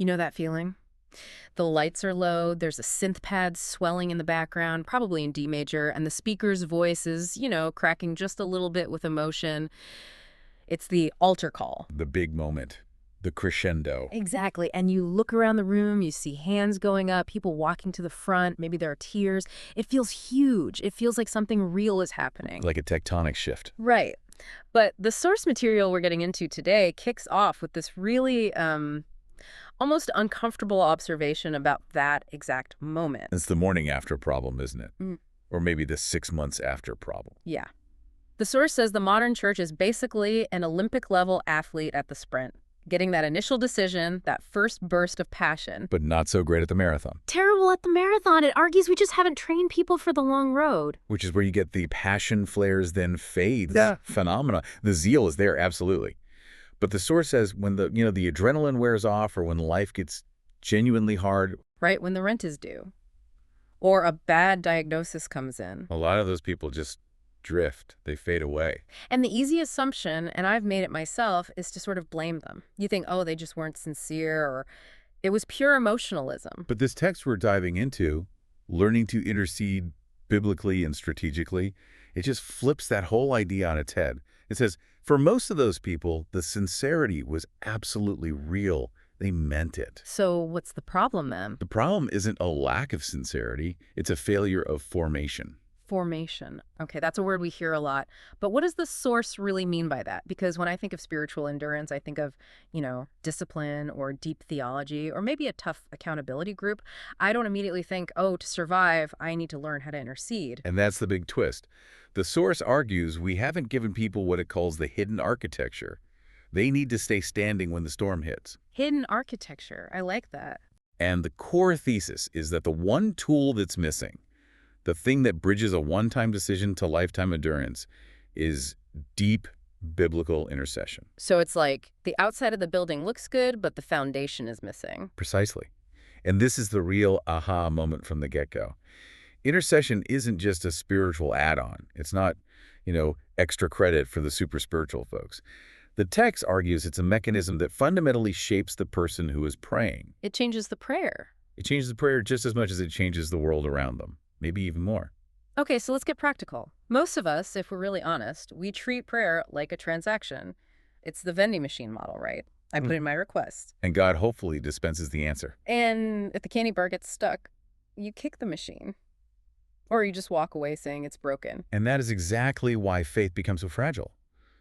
You know that feeling? The lights are low, there's a synth pad swelling in the background, probably in D major, and the speaker's voice is, cracking just a little bit with emotion. It's the altar call. The big moment, the crescendo. Exactly. And you look around the room, you see hands going up, people walking to the front, maybe there are tears. It feels huge. It feels like something real is happening. Like a tectonic shift. Right. But the source material we're getting into today kicks off with this really almost uncomfortable observation about that exact moment. It's the morning after problem, isn't it? Mm. Or maybe the 6 months after problem. Yeah. The source says the modern church is basically an Olympic-level athlete at the sprint, getting that initial decision, that first burst of passion. But not so great at the marathon. Terrible at the marathon. It argues we just haven't trained people for the long road. Which is where you get the passion flares then fades Yeah. phenomena. The zeal is there, absolutely. But the source says when the adrenaline wears off or when life gets genuinely hard. Right when the rent is due. Or a bad diagnosis comes in. A lot of those people just drift. They fade away. And the easy assumption, and I've made it myself, is to sort of blame them. You think, oh, they just weren't sincere, or it was pure emotionalism. But this text we're diving into, learning to intercede biblically and strategically, it just flips that whole idea on its head. It says, for most of those people, the sincerity was absolutely real. They meant it. So what's the problem then? The problem isn't a lack of sincerity. It's a failure of formation. Formation. Okay, that's a word we hear a lot. But what does the source really mean by that? Because when I think of spiritual endurance, I think of, discipline or deep theology or maybe a tough accountability group. I don't immediately think, oh, to survive, I need to learn how to intercede. And that's the big twist. The source argues we haven't given people what it calls the hidden architecture. They need to stay standing when the storm hits. Hidden architecture. I like that. And the core thesis is that the one tool that's missing, the thing that bridges a one-time decision to lifetime endurance, is deep biblical intercession. So it's like the outside of the building looks good, but the foundation is missing. Precisely. And this is the real aha moment from the get-go. Intercession isn't just a spiritual add-on. It's not, extra credit for the super spiritual folks. The text argues it's a mechanism that fundamentally shapes the person who is praying. It changes the prayer. It changes the prayer just as much as it changes the world around them. Maybe even more. Okay, so let's get practical. Most of us, if we're really honest, we treat prayer like a transaction. It's the vending machine model, right? I put in my request. And God hopefully dispenses the answer. And if the candy bar gets stuck, you kick the machine. Or you just walk away saying it's broken. And that is exactly why faith becomes so fragile.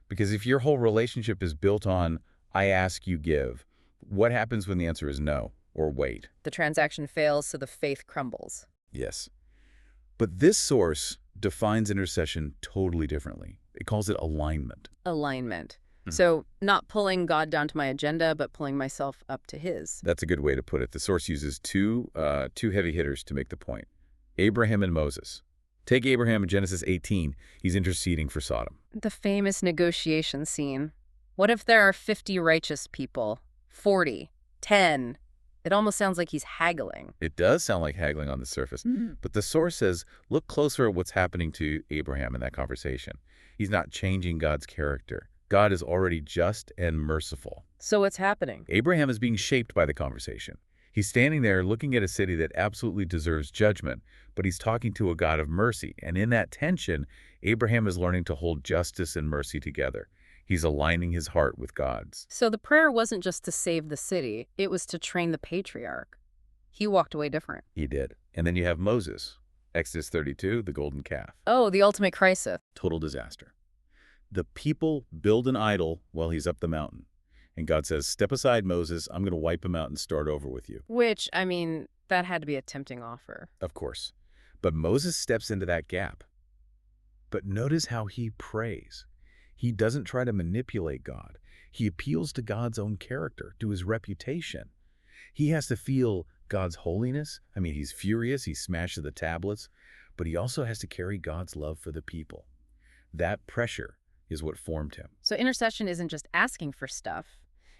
Because if your whole relationship is built on, I ask, you give, what happens when the answer is no or wait? The transaction fails, so the faith crumbles. Yes. But this source defines intercession totally differently. It calls it alignment. Alignment. So not pulling God down to my agenda, but pulling myself up to his. That's a good way to put it. The source uses two heavy hitters to make the point. Abraham and Moses. Take Abraham in Genesis 18. He's interceding for Sodom. The famous negotiation scene. What if there are 50 righteous people? 40? 10? It almost sounds like he's haggling. It does sound like haggling on the surface. But the source says, look closer at what's happening to Abraham in that conversation. He's not changing God's character. God is already just and merciful. So what's happening? Abraham is being shaped by the conversation. He's standing there looking at a city that absolutely deserves judgment, but he's talking to a God of mercy. And in that tension, Abraham is learning to hold justice and mercy together. He's aligning his heart with God's. So the prayer wasn't just to save the city. It was to train the patriarch. He walked away different. He did. And then you have Moses. Exodus 32, the golden calf. Oh, the ultimate crisis. Total disaster. The people build an idol while he's up the mountain. And God says, step aside, Moses. I'm going to wipe him out and start over with you. Which, that had to be a tempting offer. Of course. But Moses steps into that gap. But notice how he prays. He doesn't try to manipulate God. He appeals to God's own character, to his reputation. He has to feel God's holiness. He's furious. He smashes the tablets. But he also has to carry God's love for the people. That pressure is what formed him. So intercession isn't just asking for stuff.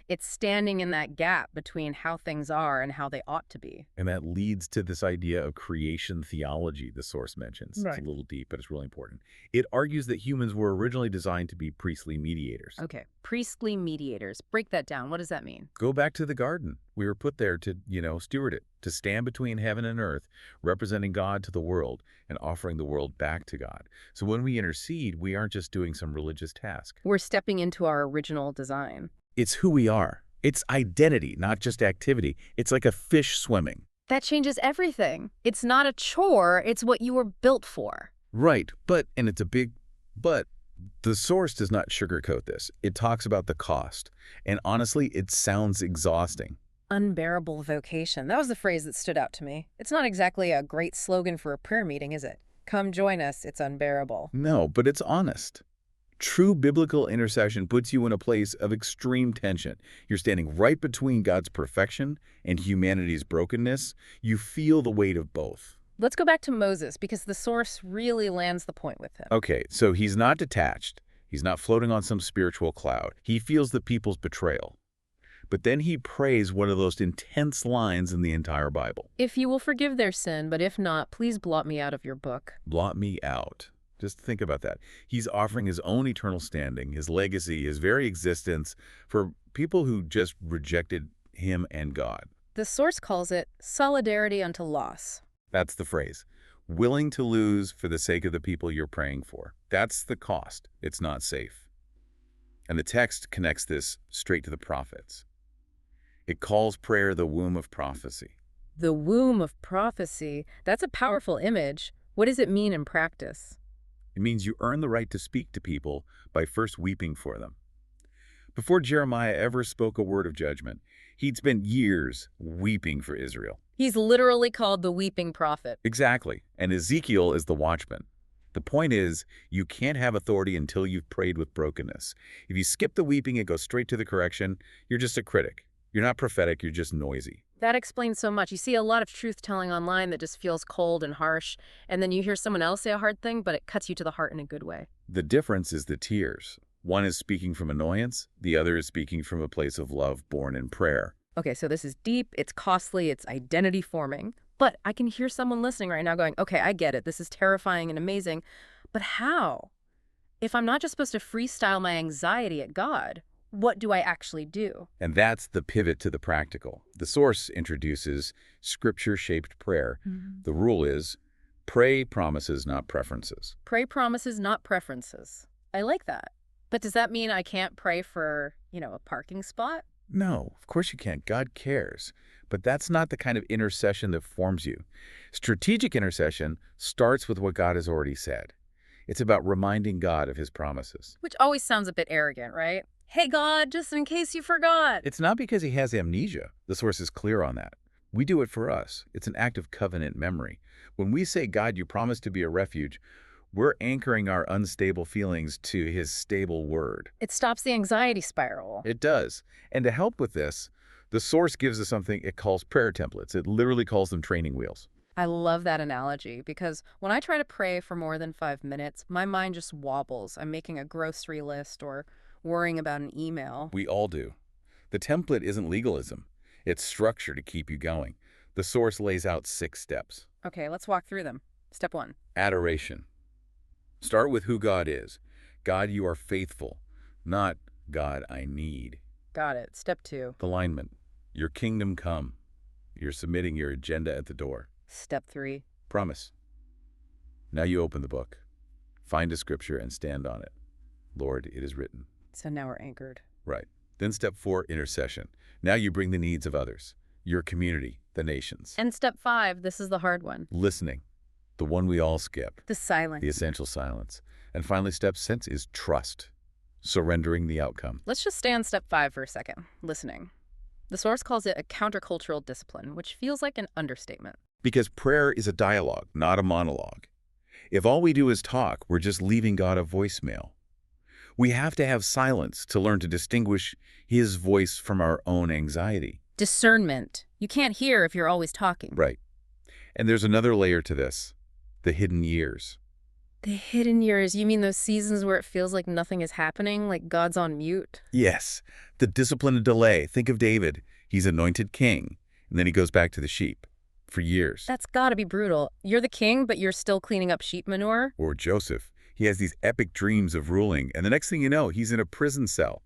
It's standing in that gap between how things are and how they ought to be. And that leads to this idea of creation theology the source mentions. It's a Right. little deep, but it's really important. It argues that humans were originally designed to be priestly mediators. Okay, priestly mediators. Break that down. What does that mean? Go back to the garden. We were put there to, steward it, to stand between heaven and earth, representing God to the world and offering the world back to God. So when we intercede, we aren't just doing some religious task. We're stepping into our original design. It's who we are. It's identity, not just activity. It's like a fish swimming. That changes everything. It's not a chore, it's what you were built for. Right, and it's a big but, the source does not sugarcoat this. It talks about the cost. And honestly, it sounds exhausting. Unbearable vocation. That was the phrase that stood out to me. It's not exactly a great slogan for a prayer meeting, is it? Come join us, it's unbearable. No, but it's honest. True biblical intercession puts you in a place of extreme tension. You're standing right between God's perfection and humanity's brokenness. You feel the weight of both. Let's go back to Moses, because the source really lands the point with him. Okay, so he's not detached. He's not floating on some spiritual cloud. He feels the people's betrayal. But then he prays one of those intense lines in the entire Bible. If you will forgive their sin, but if not, please blot me out of your book. Blot me out. Just think about that. He's offering his own eternal standing, his legacy, his very existence for people who just rejected him and God. The source calls it solidarity unto loss. That's the phrase. Willing to lose for the sake of the people you're praying for. That's the cost. It's not safe. And the text connects this straight to the prophets. It calls prayer the womb of prophecy. The womb of prophecy. That's a powerful image. What does it mean in practice? It means you earn the right to speak to people by first weeping for them. Before Jeremiah ever spoke a word of judgment, he'd spent years weeping for Israel. He's literally called the weeping prophet. Exactly. And Ezekiel is the watchman. The point is, you can't have authority until you've prayed with brokenness. If you skip the weeping and go straight to the correction, you're just a critic. You're not prophetic, you're just noisy. That explains so much. You see a lot of truth-telling online that just feels cold and harsh, and then you hear someone else say a hard thing, but it cuts you to the heart in a good way. The difference is the tears. One is speaking from annoyance, the other is speaking from a place of love born in prayer. Okay, so this is deep, it's costly, it's identity forming, but I can hear someone listening right now going, okay, I get it, this is terrifying and amazing, but how? If I'm not just supposed to freestyle my anxiety at God, what do I actually do? And that's the pivot to the practical. The source introduces scripture-shaped prayer. The rule is, pray promises, not preferences. Pray promises, not preferences. I like that. But does that mean I can't pray for, a parking spot? No, of course you can't. God cares. But that's not the kind of intercession that forms you. Strategic intercession starts with what God has already said. It's about reminding God of his promises. Which always sounds a bit arrogant, right? Hey, God, just in case you forgot. It's not because he has amnesia. The source is clear on that. We do it for us. It's an act of covenant memory. When we say, God, you promised to be a refuge, we're anchoring our unstable feelings to his stable word. It stops the anxiety spiral. It does. And to help with this, the source gives us something it calls prayer templates. It literally calls them training wheels. I love that analogy because when I try to pray for more than 5 minutes, my mind just wobbles. I'm making a grocery list or worrying about an email. We all do. The template isn't legalism. It's structure to keep you going. The source lays out 6 steps. Okay, let's walk through them. Step 1. Adoration. Start with who God is. God, you are faithful, not God, I need. Got it. Step 2. Alignment. Your kingdom come. You're submitting your agenda at the door. Step 3. Promise. Now you open the book. Find a scripture and stand on it. Lord, it is written. So now we're anchored. Right. Then step 4, intercession. Now you bring the needs of others, your community, the nations. And step 5, this is the hard one. Listening. The one we all skip. The silence. The essential silence. And finally, step 6 is trust. Surrendering the outcome. Let's just stay on step 5 for a second. Listening. The source calls it a countercultural discipline, which feels like an understatement. Because prayer is a dialogue, not a monologue. If all we do is talk, we're just leaving God a voicemail. We have to have silence to learn to distinguish his voice from our own anxiety. Discernment. You can't hear if you're always talking. Right. And there's another layer to this. The hidden years. The hidden years, you mean those seasons where it feels like nothing is happening, like God's on mute? Yes, the discipline and delay. Think of David. He's anointed king, and then he goes back to the sheep for years. That's gotta be brutal. You're the king, but you're still cleaning up sheep manure? Or Joseph. He has these epic dreams of ruling, and the next thing you know, he's in a prison cell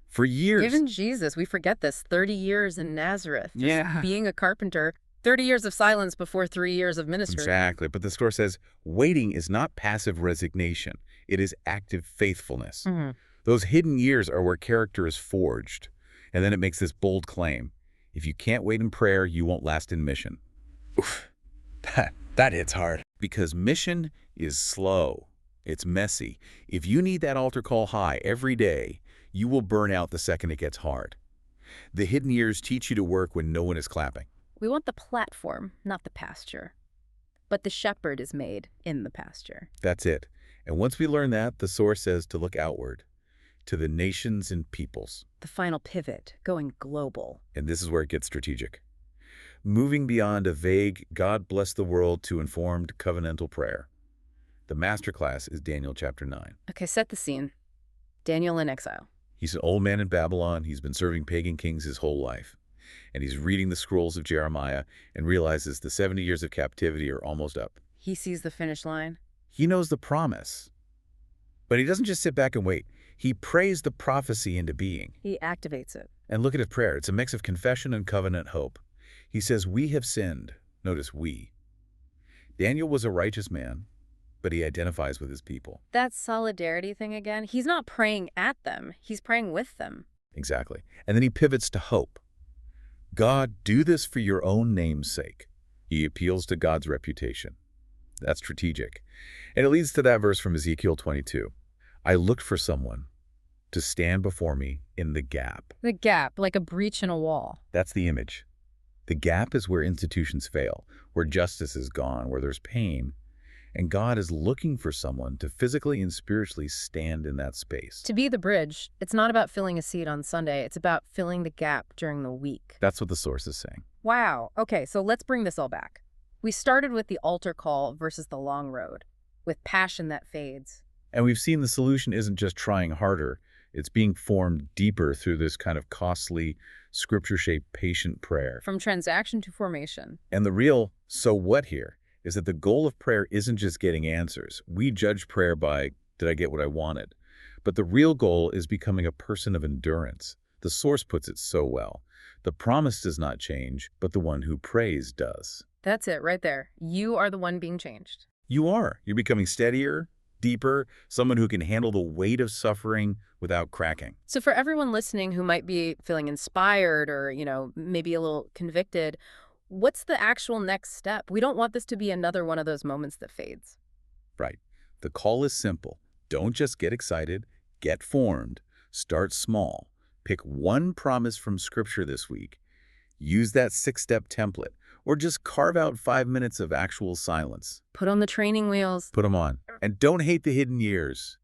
for years. Even Jesus, we forget this, 30 years in Nazareth, just Yeah. being a carpenter, 30 years of silence before 3 years of ministry. Exactly. But the story says waiting is not passive resignation. It is active faithfulness. Mhm. Those hidden years are where character is forged. And then it makes this bold claim. If you can't wait in prayer, you won't last in mission. Oof. That hits hard. Because mission is slow. It's messy. If you need that altar call high every day, you will burn out the second it gets hard. The hidden years teach you to work when no one is clapping. We want the platform, not the pasture. But the shepherd is made in the pasture. That's it. And once we learn that, the source says to look outward, to the nations and peoples. The final pivot, going global. And this is where it gets strategic. Moving beyond a vague, God bless the world, to informed covenantal prayer. The masterclass is Daniel chapter 9. Okay, set the scene. Daniel in exile. He's an old man in Babylon. He's been serving pagan kings his whole life. And he's reading the scrolls of Jeremiah and realizes the 70 years of captivity are almost up. He sees the finish line. He knows the promise. But he doesn't just sit back and wait. He prays the prophecy into being. He activates it. And look at his prayer. It's a mix of confession and covenant hope. He says, we have sinned. Notice we. Daniel was a righteous man, but he identifies with his people. That solidarity thing again, he's not praying at them. He's praying with them. Exactly. And then he pivots to hope. God, do this for your own name's sake. He appeals to God's reputation. That's strategic. And it leads to that verse from Ezekiel 22. I looked for someone to stand before me in the gap. The gap, like a breach in a wall. That's the image. The gap is where institutions fail, where justice is gone, where there's pain. And God is looking for someone to physically and spiritually stand in that space. To be the bridge, it's not about filling a seat on Sunday. It's about filling the gap during the week. That's what the source is saying. Wow. Okay, so let's bring this all back. We started with the altar call versus the long road, with passion that fades. And we've seen the solution isn't just trying harder. It's being formed deeper through this kind of costly, scripture-shaped, patient prayer. From transaction to formation. And the real so what here is that the goal of prayer isn't just getting answers. We judge prayer by, did I get what I wanted? But the real goal is becoming a person of endurance. The source puts it so well. The promise does not change, but the one who prays does. That's it right there. You are the one being changed. You are. You're becoming steadier, deeper, someone who can handle the weight of suffering without cracking. So for everyone listening who might be feeling inspired or, maybe a little convicted, what's the actual next step? We don't want this to be another one of those moments that fades. Right. The call is simple. Don't just get excited. Get formed. Start small. Pick one promise from Scripture this week. Use that 6-step template. Or just carve out 5 minutes of actual silence. Put on the training wheels. Put them on. And don't hate the hidden years.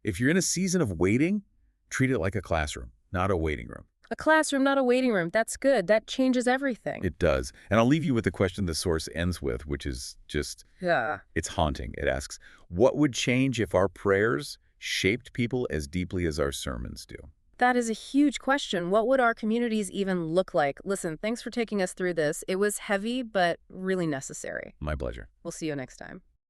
If you're in a season of waiting, treat it like a classroom, not a waiting room. A classroom, not a waiting room. That's good. That changes everything. It does. And I'll leave you with the question the source ends with, which is just, it's haunting. It asks, what would change if our prayers shaped people as deeply as our sermons do? That is a huge question. What would our communities even look like? Listen, thanks for taking us through this. It was heavy, but really necessary. My pleasure. We'll see you next time.